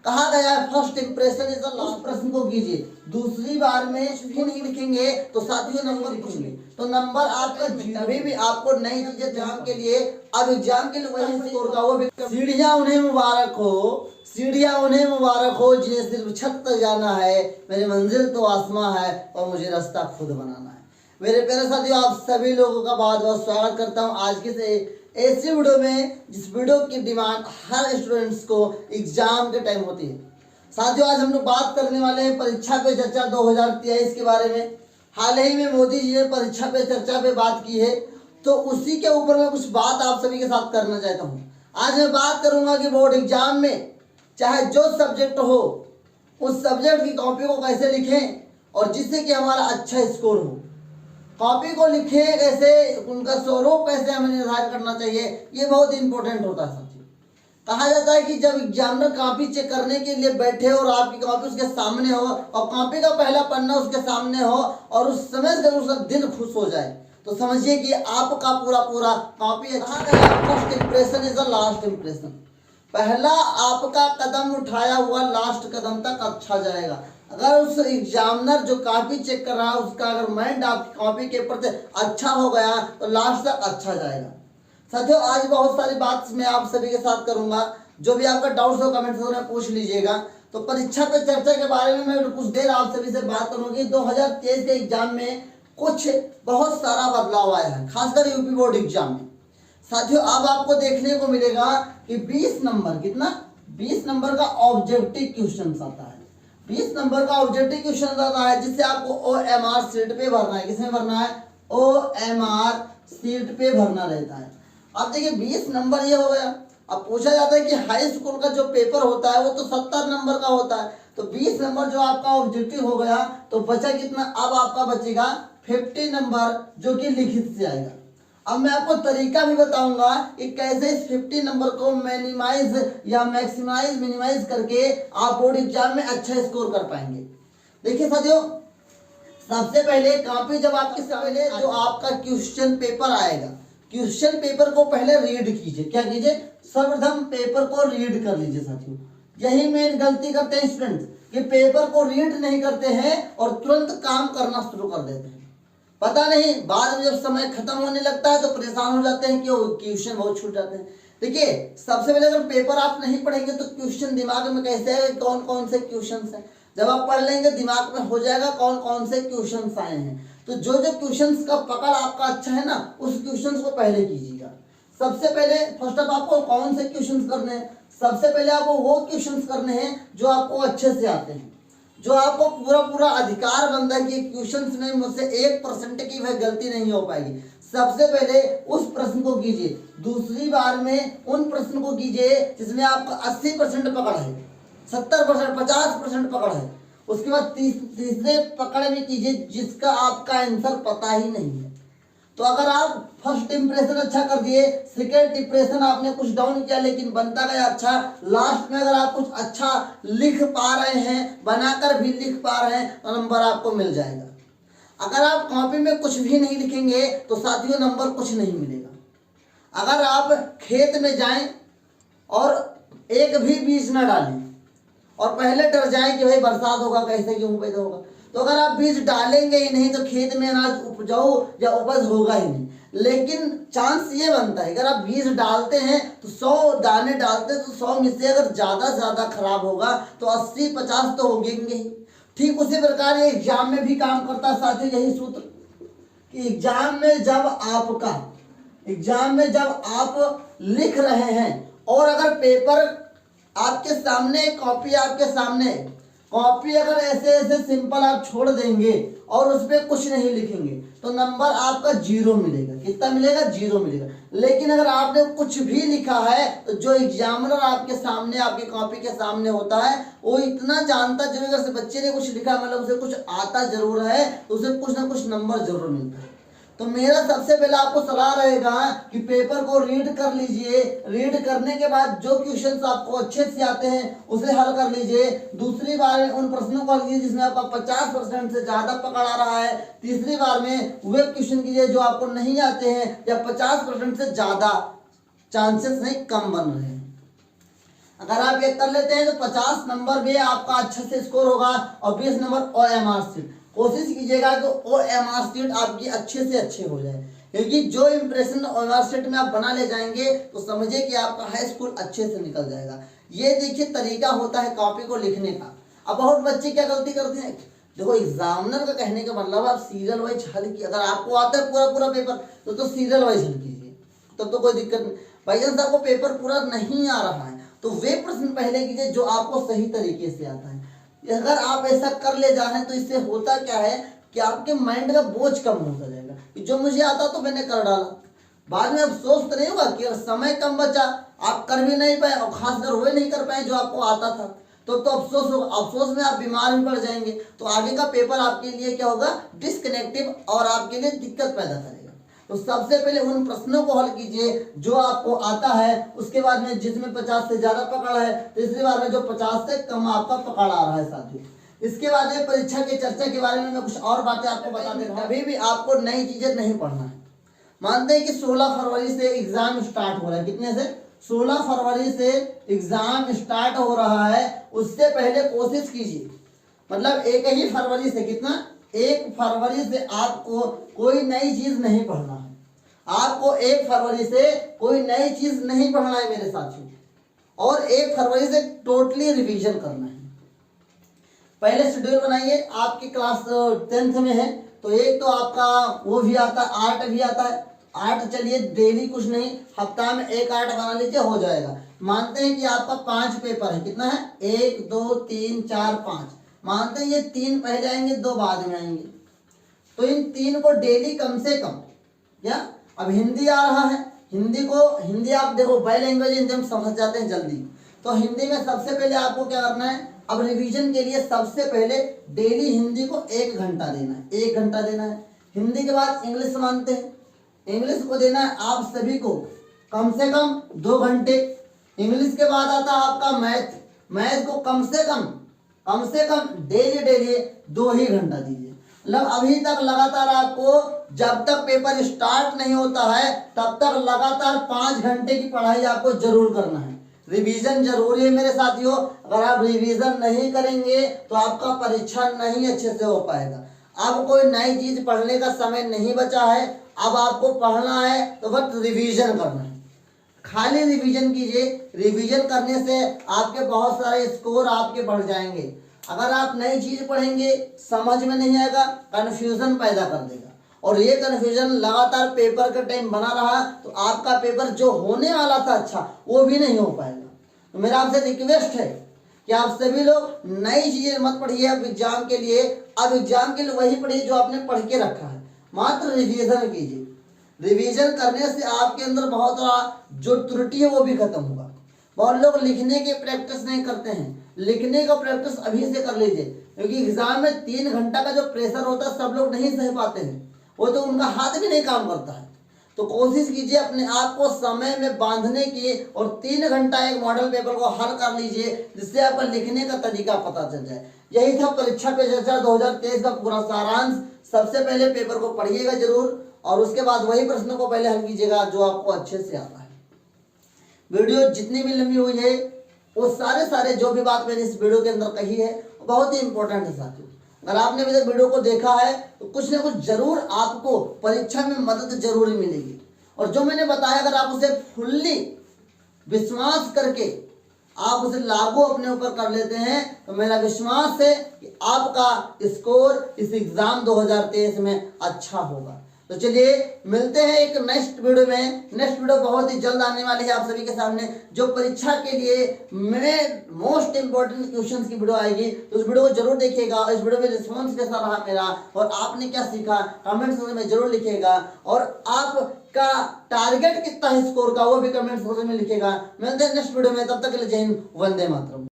कहा गया है first impression is the last. प्रश्न को कीजिए, दूसरी बार में भी नहीं लिखेंगे तो साथियों नंबर लिखेंगे तो नंबर आपका तभी भी आपको नई चीजें एग्जाम के लिए, अब एग्जाम के लिए वही स्कोर का वो भी। सीढ़ियां उन्हें मुबारक हो, सीढ़ियां उन्हें मुबारक हो जिन्हें सिर्फ छत तक जाना है, मेरी मंजिल तो आसमां है और मुझे रास्ता खुद बनाना है। मेरे प्यारे साथियों, आप सभी लोगों का बहुत बहुत स्वागत करता हूं आज के से ऐसी वीडियो में जिस वीडियो की डिमांड हर स्टूडेंट्स को एग्जाम के टाइम होती है। साथियों, आज हम लोग बात करने वाले हैं परीक्षा पे चर्चा 2023 के बारे में। हाल ही में मोदी जी ने परीक्षा पे चर्चा पे बात की है, तो उसी के ऊपर मैं कुछ बात आप सभी के साथ करना चाहता हूँ। आज मैं बात करूंगा कि बोर्ड एग्जाम में चाहे जो सब्जेक्ट हो, उस सब्जेक्ट की कॉपी को कैसे लिखें और जिससे कि हमारा अच्छा स्कोर हो। कॉपी को लिखे कैसे, उनका स्वरूप कैसे हमें निर्धारित करना चाहिए, ये बहुत इंपॉर्टेंट होता है साथियों। कहा जाता है कि जब एग्जामिनर कॉपी चेक करने के लिए बैठे और आपकी कॉपी उसके सामने हो और कॉपी का पहला पन्ना उसके सामने हो और उस समय से उसका दिल खुश हो जाए, तो समझिए कि आपका पूरा कॉपी अच्छा गया। First impression is the last impression. पहला आपका कदम उठाया हुआ लास्ट कदम तक अच्छा जाएगा। अगर उस एग्जामिनर जो कॉपी चेक कर रहा है उसका अगर माइंड आपकी कॉपी के ऊपर से अच्छा हो गया तो लास्ट तक अच्छा जाएगा। साथियों, आज बहुत सारी बात मैं आप सभी के साथ करूंगा। जो भी आपका डाउट्स हो कमेंट सेक्शन में पूछ लीजिएगा। तो परीक्षा पे चर्चा के बारे में मैं कुछ देर आप सभी से बात करूंगी। 2023 के एग्जाम में कुछ बहुत सारा बदलाव आया है, खासकर यूपी बोर्ड एग्जाम में। साथियों, अब आपको देखने को मिलेगा कि 20 नंबर, कितना 20 नंबर का ऑब्जेक्टिव क्वेश्चन आता है। 20 नंबर का ऑब्जेक्टिव क्वेश्चन आता है जिससे आपको OMR सीट पे भरना है। किसमें भरना है? OMR सीट पे भरना रहता है। अब देखिए 20 नंबर ये हो गया। अब पूछा जाता है कि हाई स्कूल का जो पेपर होता है वो तो 70 नंबर का होता है, तो 20 नंबर जो आपका ऑब्जेक्टिव हो गया तो बचा कितना? अब आपका बचेगा 50 नंबर जो कि लिखित से आएगा। अब मैं आपको तरीका भी बताऊंगा कि कैसे इस 50 नंबर को मिनिमाइज या मैक्सिमाइज मिनिमाइज करके आप बोर्ड एग्जाम में अच्छा स्कोर कर पाएंगे। देखिए साथियों, सबसे पहले कॉपी जब आपके सामने जो आपका क्वेश्चन पेपर आएगा, क्वेश्चन पेपर को पहले रीड कीजिए। क्या कीजिए? सर्वप्रथम पेपर को रीड कर लीजिए। साथियों, यही मेन गलती करते हैं स्टूडेंट्स कि पेपर को रीड नहीं करते हैं और तुरंत काम करना शुरू कर देते हैं। पता नहीं बाद में जब समय खत्म होने लगता है तो परेशान हो जाते हैं कि क्वेश्चन बहुत छूट जाते हैं। देखिए, सबसे पहले अगर पेपर आप नहीं पढ़ेंगे तो क्वेश्चन दिमाग में कैसे है, कौन कौन से क्वेश्चन है। जब आप पढ़ लेंगे दिमाग में हो जाएगा कौन कौन से क्वेश्चन आए हैं। तो जो जो क्वेश्चन का पकड़ आपका अच्छा है ना, उस क्वेश्चन को पहले कीजिएगा। सबसे पहले फर्स्ट ऑफ आपको कौन से क्वेश्चन करने हैं? सबसे पहले आपको वो क्वेश्चन करने हैं जो आपको अच्छे से आते हैं, जो आपको पूरा अधिकार बनता है कि क्वेश्चन में मुझसे 1% की वह गलती नहीं हो पाएगी। सबसे पहले उस प्रश्न को कीजिए। दूसरी बार में उन प्रश्न को कीजिए जिसमें आपका 80% पकड़ है, 70%, 50% पकड़ है। उसके बाद तीसरे पकड़ में कीजिए जिसका आपका आंसर पता ही नहीं है। तो अगर आप फर्स्ट इंप्रेशन अच्छा कर दिए, सेकेंड इंप्रेशन आपने कुछ डाउन किया लेकिन बनता गया अच्छा, लास्ट में अगर आप कुछ अच्छा लिख पा रहे हैं, बनाकर भी लिख पा रहे हैं, तो नंबर आपको मिल जाएगा। अगर आप कॉपी में कुछ भी नहीं लिखेंगे तो साथियों नंबर कुछ नहीं मिलेगा। अगर आप खेत में जाएं और एक भी बीज न डालें और पहले डर जाएं कि भाई बरसात होगा, कैसे गेहूं पैदा होगा, तो अगर आप बीज डालेंगे ही नहीं तो खेत में अनाज उपजाऊ या उपज होगा ही नहीं। लेकिन चांस ये बनता है अगर आप बीज डालते हैं तो 100 दाने डालते हैं तो 100 में से अगर ज़्यादा खराब होगा तो 80-50 तो उगेंगे ही। ठीक उसी प्रकार ये एग्जाम में भी काम करता है साथियों, यही सूत्र कि एग्जाम में जब आप लिख रहे हैं और अगर पेपर आपके सामने, कॉपी अगर ऐसे सिंपल आप छोड़ देंगे और उस पर कुछ नहीं लिखेंगे तो नंबर आपका 0 मिलेगा। कितना मिलेगा? 0 मिलेगा। लेकिन अगर आपने कुछ भी लिखा है तो जो एग्जामिनर आपके सामने, आपकी कॉपी के सामने होता है, वो इतना जानता जरूर, अगर बच्चे ने कुछ लिखा मतलब उसे कुछ आता जरूर है तो उसे कुछ ना कुछ नंबर जरूर मिलता है। तो मेरा सबसे पहले आपको सलाह रहेगा कि पेपर को रीड कर लीजिए। रीड करने के बाद जो क्वेश्चंस आपको अच्छे से आते हैं उसे हल कर लीजिए। दूसरी बार में उन प्रश्नों को हल कीजिए जिसमें आपका 50% से ज़्यादा पकड़ आ रहा है। तीसरी बार में वे क्वेश्चन कीजिए जो आपको नहीं आते हैं या 50% से ज़्यादा चांसेस नहीं, कम बन रहे हैं। अगर आप ये कर लेते हैं तो 50 नंबर में आपका अच्छे से स्कोर होगा और 20 नंबर OMR शीट। कोशिश कीजिएगा कि OMR शीट आपकी अच्छे से अच्छे हो जाए, क्योंकि जो इंप्रेशन OMR शीट में आप बना ले जाएंगे तो समझिए कि आपका हाई स्कूल अच्छे से निकल जाएगा। ये देखिए तरीका होता है कॉपी को लिखने का। अब बहुत बच्चे क्या गलती करते हैं, देखो एग्जामिनर का कहने का मतलब आप सीरियल वाइज हल की, अगर आपको आता है पूरा पूरा पेपर तो सीरियल वाइज हल कीजिए, तब तो कोई दिक्कत नहीं। भाई चांस आपको पेपर पूरा नहीं आ रहा है तो वे प्रश्न पहले कीजिए जो आपको सही तरीके से आता है। अगर आप ऐसा कर ले जा रहे हैं तो इससे होता क्या है कि आपके माइंड का बोझ कम होता जाएगा कि जो मुझे आता तो मैंने कर डाला, बाद में अफसोस तो नहीं होगा कि समय कम बचा, आप कर भी नहीं पाए और खासकर वे नहीं कर पाए जो आपको आता था, तो अफसोस होगा। अफसोस में आप बीमार भी पड़ जाएंगे, तो आगे का पेपर आपके लिए क्या होगा, डिस्कनेक्टिव और आपके लिए दिक्कत पैदा करेगा। तो सबसे पहले उन प्रश्नों को हल कीजिए जो आपको आता है, उसके बाद में जिसमें 50 से ज्यादा पकड़ है, तीसरी बार में जो 50 से कम आपका पकड़ आ रहा है साथियों। इसके बाद में परीक्षा की चर्चा के बारे में मैं कुछ और बातें आपको बता दे रहा हूँ। अभी भी आपको नई चीजें नहीं पढ़ना है। मानते हैं कि 16 फरवरी से एग्जाम स्टार्ट हो रहा है, कितने से, 16 फरवरी से एग्जाम स्टार्ट हो रहा है। उससे पहले कोशिश कीजिए, मतलब 1 ही फरवरी से, कितना, 1 फरवरी से आपको कोई नई चीज नहीं पढ़ना है। आपको 1 फरवरी से कोई नई चीज नहीं पढ़ना है मेरे साथियों, और 1 फरवरी से टोटली रिवीजन करना है। पहले शेड्यूल बनाइए, आपकी क्लास 10th में है तो एक तो आपका वो भी आता है, आर्ट भी आता है। आर्ट चलिए डेली कुछ नहीं, हफ्ता में 1 आर्ट बना लीजिए, हो जाएगा। मानते हैं कि आपका 5 पेपर है, कितना है, 1 2 3 4 5, मानते हैं ये 3 पहले आएंगे 2 बाद में आएंगे, तो इन 3 को डेली कम से कम, या अब हिंदी आ रहा है, हिंदी आप देखो बाय लैंग्वेज, हिंदी हम समझ जाते हैं जल्दी, तो हिंदी में सबसे पहले आपको क्या करना है, अब रिवीजन के लिए सबसे पहले डेली हिंदी को 1 घंटा देना है, 1 घंटा देना है। हिंदी के बाद इंग्लिश मानते हैं, इंग्लिश को देना है आप सभी को कम से कम 2 घंटे। इंग्लिश के बाद आता है आपका मैथ, मैथ को कम से कम डेली 2 ही घंटा दीजिए। मतलब अभी तक लगातार आपको, जब तक पेपर स्टार्ट नहीं होता है तब तक लगातार 5 घंटे की पढ़ाई आपको जरूर करना है। रिवीजन जरूरी है मेरे साथियों, अगर आप रिवीजन नहीं करेंगे तो आपका परीक्षा नहीं अच्छे से हो पाएगा। अब कोई नई चीज पढ़ने का समय नहीं बचा है, अब आपको पढ़ना है तो बस रिवीजन करना है, खाली रिवीजन कीजिए। रिवीजन करने से आपके बहुत सारे स्कोर आपके बढ़ जाएंगे। अगर आप नई चीज पढ़ेंगे समझ में नहीं आएगा, कंफ्यूजन पैदा कर देगा, और ये कंफ्यूजन लगातार पेपर का टाइम बना रहा तो आपका पेपर जो होने वाला था अच्छा वो भी नहीं हो पाएगा। तो मेरा आपसे रिक्वेस्ट है कि आप सभी लोग नई चीजें मत पढ़िए अब एग्जाम के लिए। अब एग्जाम के लिए वही पढ़िए जो आपने पढ़ के रखा है, मात्र रिवीजन कीजिए। रिवीजन करने से आपके अंदर बहुत बड़ा जो त्रुटि है वो भी खत्म होगा। बहुत लोग लिखने की प्रैक्टिस नहीं करते हैं, लिखने का प्रैक्टिस अभी से कर लीजिए, क्योंकि एग्जाम में 3 घंटा का जो प्रेशर होता है सब लोग नहीं सह पाते हैं, वो तो उनका हाथ भी नहीं काम करता है। तो कोशिश कीजिए अपने आप को समय में बांधने की, और 3 घंटा एक मॉडल पेपर को हल कर लीजिए, जिससे आपका लिखने का तरीका पता चल जाए। यही था परीक्षा पे चर्चा 2023 का पूरा सारांश। सबसे पहले पेपर को पढ़िएगा जरूर, और उसके बाद वही प्रश्नों को पहले हल कीजिएगा जो आपको अच्छे से आता है। वीडियो जितनी भी लंबी हुई है वो सारे जो भी बात मैंने इस वीडियो के अंदर कही है वो बहुत ही इंपॉर्टेंट है साथियों। अगर आपने अभी तक वीडियो को देखा है तो कुछ ना कुछ जरूर आपको परीक्षा में मदद जरूर मिलेगी, और जो मैंने बताया अगर आप उसे फुल्ली विश्वास करके आप उसे लागू अपने ऊपर कर लेते हैं तो मेरा विश्वास है कि आपका स्कोर इस एग्जाम 2023 में अच्छा होगा। तो चलिए मिलते हैं एक नेक्स्ट वीडियो में। नेक्स्ट वीडियो बहुत ही जल्द आने वाली है आप सभी के सामने, जो परीक्षा के लिए में मोस्ट इंपॉर्टेंट क्वेश्चंस की वीडियो आएगी। तो उस वीडियो को जरूर देखिएगा। इस वीडियो में रिस्पॉन्स कैसा रहा मेरा और आपने क्या सीखा कमेंट सेक्शन में जरूर लिखिएगा, और आपका टारगेट कितना है स्कोर का वो भी कमेंट सेक्शन में लिखिएगा। मिलते हैं नेक्स्ट वीडियो में, तब तक के लिए जय हिंद, वंदे मातरम।